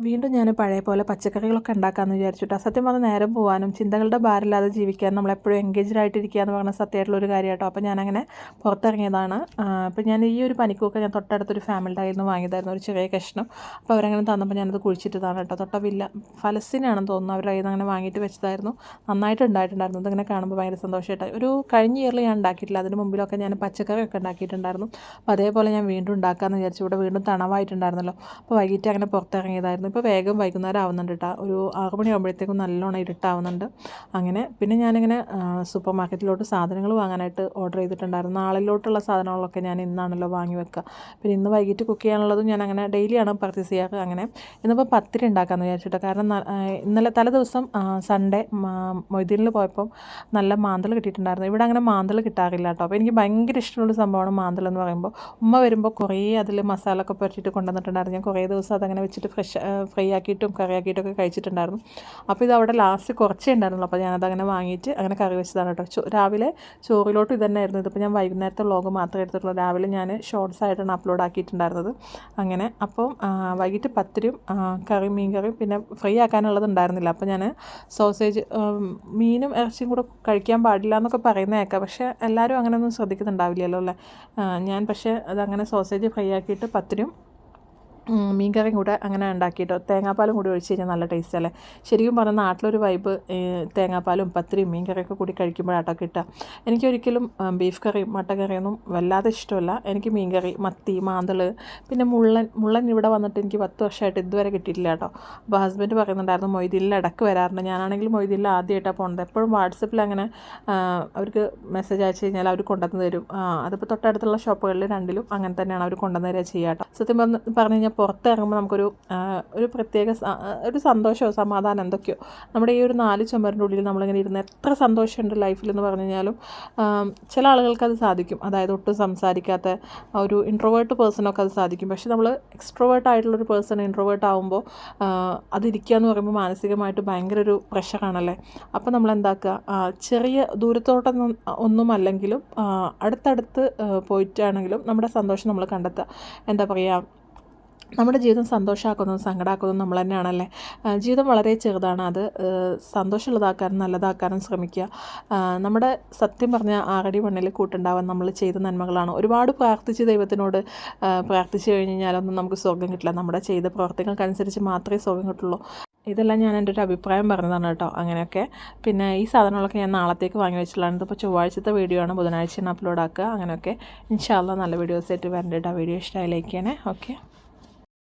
വീണ്ടും ഞാൻ പഴയ പോലെ പച്ചക്കറികളൊക്കെ ഉണ്ടാക്കാമെന്ന് വിചാരിച്ചിട്ട് സത്യം പറഞ്ഞാൽ നേരം പോകാനും ചിന്തകളുടെ ഭാരമില്ലാതെ ജീവിക്കാൻ നമ്മളെപ്പോഴും എൻഗേജ്ഡ് ആയിട്ടിരിക്കുക എന്ന് പറഞ്ഞാൽ സത്യമായിട്ടുള്ളൊരു കാര്യം കേട്ടോ. അപ്പോൾ ഞാനങ്ങനെ പുറത്തിറങ്ങിയതാണ്. അപ്പോൾ ഞാൻ ഈ ഒരു പനിക്കൂക്കെ ഞാൻ തൊട്ടടുത്തൊരു ഫാമിലിയുടെ കയ്യിൽ നിന്ന് വാങ്ങിയതായിരുന്നു, ഒരു ചെറിയ കഷ്ണം. അപ്പോൾ അവരങ്ങനെ തന്നപ്പോൾ ഞാനത് കുഴിച്ചിട്ടതാണ് കേട്ടോ. തൊട്ടവില്ല ഫലസ്തീനാണെന്ന് തോന്നുന്നു, അവരുടെ കയ്യിൽ നിന്ന് അങ്ങനെ വാങ്ങിയിട്ട് വെച്ചതായിരുന്നു. നന്നായിട്ട് ഉണ്ടായിട്ടുണ്ടായിരുന്നു. ഇതിങ്ങനെ കാണുമ്പോൾ ഭയങ്കര സന്തോഷമായിട്ടായി. ഒരു കഴിഞ്ഞ ഇയറിൽ ഞാൻ ഉണ്ടാക്കിയിട്ടില്ല, അതിന് മുമ്പിലൊക്കെ ഞാൻ പച്ചക്കറിയൊക്കെ ഉണ്ടാക്കിയിട്ടുണ്ടായിരുന്നു. അപ്പോൾ അതേപോലെ ഞാൻ വീണ്ടും ഉണ്ടാക്കാമെന്ന് വിചാരിച്ചു. ഇവിടെ വീണ്ടും തണവായിട്ടുണ്ടായിരുന്നല്ലോ. അപ്പോൾ വൈകിട്ട് അങ്ങനെ പുറത്തിറങ്ങിയതായിരുന്നു. ഇപ്പോൾ വേഗം വൈകുന്നേരം ആവുന്നുണ്ട് കേട്ടോ. ഒരു 6 മണിയാകുമ്പോഴത്തേക്കും നല്ലോണം ഇരുട്ടാവുന്നുണ്ട്. അങ്ങനെ പിന്നെ ഞാനിങ്ങനെ സൂപ്പർ മാർക്കറ്റിലോട്ട് സാധനങ്ങൾ വാങ്ങാനായിട്ട് ഓർഡർ ചെയ്തിട്ടുണ്ടായിരുന്നു. നാളിലോട്ടുള്ള സാധനങ്ങളൊക്കെ ഞാൻ ഇന്നാണല്ലോ വാങ്ങി വെക്കുക. പിന്നെ ഇന്ന് വൈകിട്ട് കുക്ക് ചെയ്യാനുള്ളതും ഞാൻ അങ്ങനെ ഡെയിലിയാണ് പർച്ചേസ് ചെയ്യാറ്. അങ്ങനെ ഇന്നിപ്പോൾ പത്തിരി ഉണ്ടാക്കാമെന്ന് വിചാരിച്ചിട്ട്. കാരണം ഇന്നലെ തലേ ദിവസം സൺഡേ മൊയ്തീനിൽ പോയപ്പോൾ നല്ല മാന്തൽ കിട്ടിയിട്ടുണ്ടായിരുന്നു. ഇവിടെ അങ്ങനെ മാന്തൽ കിട്ടാറില്ല കേട്ടോ. അപ്പോൾ എനിക്ക് ഭയങ്കര ഇഷ്ടമുള്ള സംഭവമാണ് മാന്തൽ എന്ന് പറയുമ്പോൾ. ഉമ്മ വരുമ്പോൾ കുറേ അതിൽ മസാല ഒക്കെ പുരട്ടിയിട്ട് കൊണ്ടുവന്നിട്ടുണ്ടായിരുന്നു. ഞാൻ കുറേ ദിവസം അതങ്ങനെ വെച്ചിട്ട് ഫ്രൈ ആക്കിയിട്ടും കറി ആക്കിയിട്ടൊക്കെ കഴിച്ചിട്ടുണ്ടായിരുന്നു. അപ്പോൾ ഇത് അവിടെ ലാസ്റ്റ് കുറച്ചേ ഉണ്ടായിരുന്നുള്ളൂ. അപ്പോൾ ഞാനതങ്ങനെ വാങ്ങിയിട്ട് അങ്ങനെ കറി വെച്ചതാണ് കേട്ടോ. രാവിലെ ചോറിലോട്ട് ഇത് തന്നെയായിരുന്നു. ഇതിപ്പോൾ ഞാൻ വൈകുന്നേരത്തെ വ്ളോഗ് മാത്രമേ എടുത്തിട്ടുള്ളൂ. രാവിലെ ഞാൻ ഷോർട്സ് ആയിട്ടാണ് അപ്ലോഡ് ആക്കിയിട്ടുണ്ടായിരുന്നത്. അങ്ങനെ അപ്പം വൈകിട്ട് പത്തിരിയും കറിയും മീൻ കറിയും പിന്നെ ഫ്രൈ ആക്കാനുള്ളത് ഉണ്ടായിരുന്നില്ല. അപ്പോൾ ഞാൻ സോസേജ് മീനും ഇറച്ചിയും കൂടെ കഴിക്കാൻ പാടില്ല എന്നൊക്കെ പറയുന്നേക്കാം. പക്ഷേ എല്ലാവരും അങ്ങനെയൊന്നും ശ്രദ്ധിക്കുന്നുണ്ടാവില്ലല്ലോ അല്ലേ. ഞാൻ പക്ഷേ അതങ്ങനെ സോസേജ് ഫ്രൈ ആക്കിയിട്ട് പത്തിരിയും മീൻ കറിയും കൂടെ അങ്ങനെ ഉണ്ടാക്കിയിട്ടോ. തേങ്ങാപ്പാലും കൂടി ഒഴിച്ച് കഴിഞ്ഞാൽ നല്ല ടേസ്റ്റ് അല്ലേ. ശരിക്കും പറഞ്ഞാൽ നാട്ടിലൊരു വൈബ് തേങ്ങാപ്പാലും പത്തിരിയും മീൻ കറിയൊക്കെ കൂടി കഴിക്കുമ്പോഴാട്ടോ കിട്ടുക. എനിക്കൊരിക്കലും ബീഫ് കറിയും മട്ടൻ കറിയൊന്നും വല്ലാതെ ഇഷ്ടമല്ല. എനിക്ക് മീൻ കറി, മത്തി, മാന്തൾ, പിന്നെ മുള്ളൻ ഇവിടെ വന്നിട്ട് എനിക്ക് 10 വർഷമായിട്ട് ഇതുവരെ കിട്ടിയിട്ടില്ല കേട്ടോ. അപ്പോൾ ഹസ്ബൻഡ് പറയുന്നുണ്ടായിരുന്നു മൊയ്തീനിൽ ഇടയ്ക്ക് വരാറുണ്ട്. ഞാനാണെങ്കിൽ മൊയ്തീനിൽ ആദ്യമായിട്ടാണ് പോകുന്നത്. എപ്പോഴും വാട്സപ്പിൽ അങ്ങനെ അവർക്ക് മെസ്സേജ് അയച്ചു കഴിഞ്ഞാൽ അവർ കൊണ്ടുവന്ന് തരും. അതിപ്പോൾ തൊട്ടടുത്തുള്ള ഷോപ്പുകളിൽ രണ്ടിലും അങ്ങനെ തന്നെയാണ് അവർ കൊണ്ടുവന്ന് തരിക ചെയ്യുക കേട്ടോ. സത്യം പറഞ്ഞു കഴിഞ്ഞാൽ പുറത്തിറങ്ങുമ്പോൾ നമുക്കൊരു പ്രത്യേക ഒരു സന്തോഷമോ സമാധാനം എന്തൊക്കെയോ. നമ്മുടെ ഈ ഒരു 4 ചുമരിൻ്റെ ഉള്ളിൽ നമ്മളിങ്ങനെ ഇരുന്ന് എത്ര സന്തോഷമുണ്ട് ലൈഫിലെന്ന് പറഞ്ഞു കഴിഞ്ഞാലും ചില ആളുകൾക്ക് അത് സാധിക്കും. അതായത് ഒട്ടും സംസാരിക്കാത്ത ഒരു ഇൻട്രോവേർട്ട് പേഴ്സണൊക്കെ അത് സാധിക്കും. പക്ഷെ നമ്മൾ എക്സ്ട്രോവേർട്ട് ആയിട്ടുള്ളൊരു പേഴ്സൺ ഇൻട്രോവേർട്ട് ആകുമ്പോൾ അതിരിക്കുക എന്ന് പറയുമ്പോൾ മാനസികമായിട്ട് ഭയങ്കര ഒരു പ്രഷറാണല്ലേ. അപ്പോൾ നമ്മൾ എന്താക്കുക, ചെറിയ ദൂരത്തോട്ടൊന്നും ഒന്നുമല്ലെങ്കിലും അടുത്തടുത്ത് പോയിട്ടാണെങ്കിലും നമ്മുടെ സന്തോഷം നമ്മൾ കണ്ടെത്തുക. എന്താ പറയുക, നമ്മുടെ ജീവിതം സന്തോഷമാക്കുന്നതും സങ്കടമാക്കുന്നതും നമ്മൾ തന്നെയാണല്ലേ. ജീവിതം വളരെ ചെറുതാണ്. അത് സന്തോഷമുള്ളതാക്കാനും നല്ലതാക്കാനും ശ്രമിക്കുക. നമ്മുടെ സത്യം പറഞ്ഞാൽ 6 അടി മണ്ണിൽ കൂട്ടുണ്ടാവാൻ നമ്മൾ ചെയ്ത നന്മകളാണ്. ഒരുപാട് പ്രാർത്ഥിച്ച് ദൈവത്തിനോട് പ്രാർത്ഥിച്ചു കഴിഞ്ഞാലൊന്നും നമുക്ക് സ്വർഗ്ഗം കിട്ടില്ല. നമ്മുടെ ചെയ്ത പ്രവർത്തികൾക്കനുസരിച്ച് മാത്രമേ സ്വർഗ്ഗം കിട്ടുള്ളൂ. ഇതെല്ലാം ഞാൻ എൻ്റെ ഒരു അഭിപ്രായം പറഞ്ഞതാണ് കേട്ടോ. അങ്ങനെയൊക്കെ പിന്നെ ഈ സാധനങ്ങളൊക്കെ ഞാൻ നാളത്തേക്ക് വാങ്ങി വെച്ചിട്ടുള്ളതാണ്. ഇതിപ്പോൾ ചൊവ്വാഴ്ചത്തെ വീഡിയോ ആണ്, ബുധനാഴ്ച അപ്ലോഡ് ആക്കുക. അങ്ങനെയൊക്കെ ഇൻഷാ അല്ലാഹ് നല്ല വീഡിയോസായിട്ട് വരേണ്ട. വീഡിയോ ഇഷ്ടമായി ലൈക്ക് ചെയ്യണേ. ഓക്കെ.